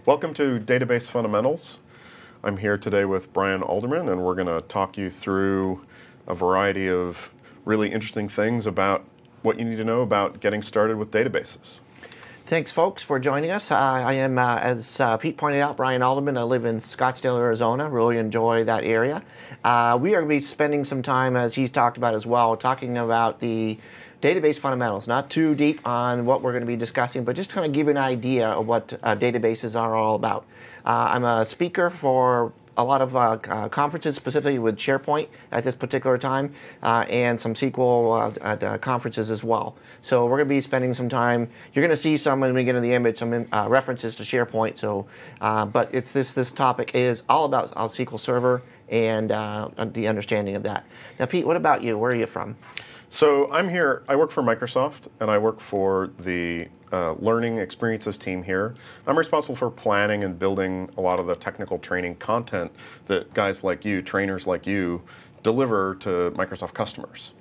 Welcome to Database Fundamentals. I'm here today with Brian Alderman, and we're going to talk you through a variety of really interesting things about what you need to know about getting started with databases. Thanks, folks, for joining us. I am, as Pete pointed out, Brian Alderman. I live in Scottsdale, Arizona. Really enjoy that area. We are going to be spending some time, as he's talked about as well, talking about the database fundamentals. Not too deep on what we're going to be discussing, but just kind of give you an idea of what databases are all about. I'm a speaker for a lot of conferences, specifically with SharePoint at this particular time, and some SQL conferences as well. So we're going to be spending some time. You're going to see some when we get in the image, some references to SharePoint. So, but it's this topic is all about SQL Server and the understanding of that. Now, Pete, what about you? Where are you from? So I'm here. I work for Microsoft, and I work for the learning experiences team here. I'm responsible for planning and building a lot of the technical training content that guys like you, trainers like you, deliver to Microsoft customers.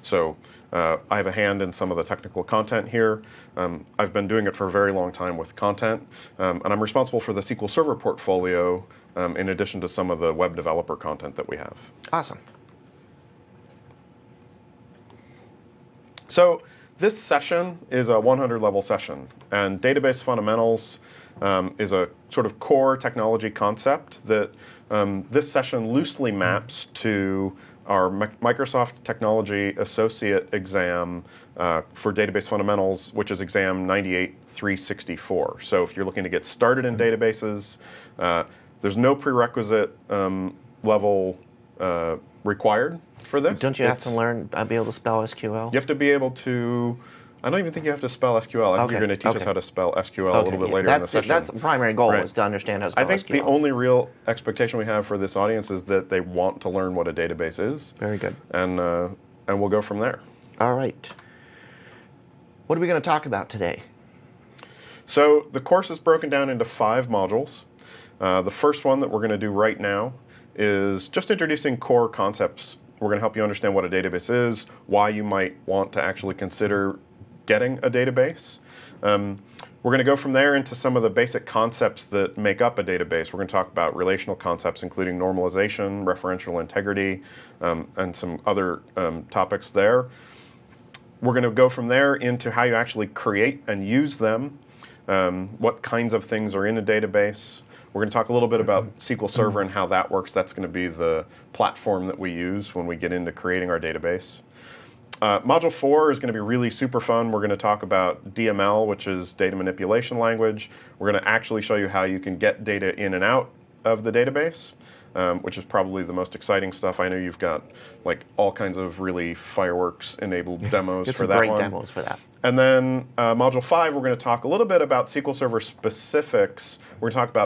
So I have a hand in some of the technical content here. I've been doing it for a very long time with content, and I'm responsible for the SQL Server portfolio in addition to some of the web developer content that we have. Awesome. So this session is a 100-level session, and database fundamentals is a sort of core technology concept that this session loosely maps to our Microsoft Technology Associate exam for database fundamentals, which is exam 98-364. So if you're looking to get started in databases, there's no prerequisite level required for this. Don't you have to learn, be able to spell SQL? You have to be able to, I don't even think you have to spell SQL. I think you're going to teach us how to spell SQL a little bit later in the session. That's the primary goal, is to understand how to spell SQL. I think the only real expectation we have for this audience is that they want to learn what a database is. Very good. And we'll go from there. All right. What are we going to talk about today? So the course is broken down into 5 modules. The first one that we're going to do right now is just introducing core concepts. We're going to help you understand what a database is, why you might want to actually consider getting a database. We're going to go from there into some of the basic concepts that make up a database. We're going to talk about relational concepts, including normalization, referential integrity, and some other topics there. We're going to go from there into how you actually create and use them, what kinds of things are in a database. We're going to talk a little bit about SQL Server and how that works. That's going to be the platform that we use when we get into creating our database. Module 4 is going to be really super fun. We're going to talk about DML, which is data manipulation language. We're going to actually show you how you can get data in and out of the database, which is probably the most exciting stuff. I know you've got like all kinds of really fireworks-enabled demos for that one. Great demos for that. And then Module 5, we're going to talk a little bit about SQL Server specifics. We're going to talk about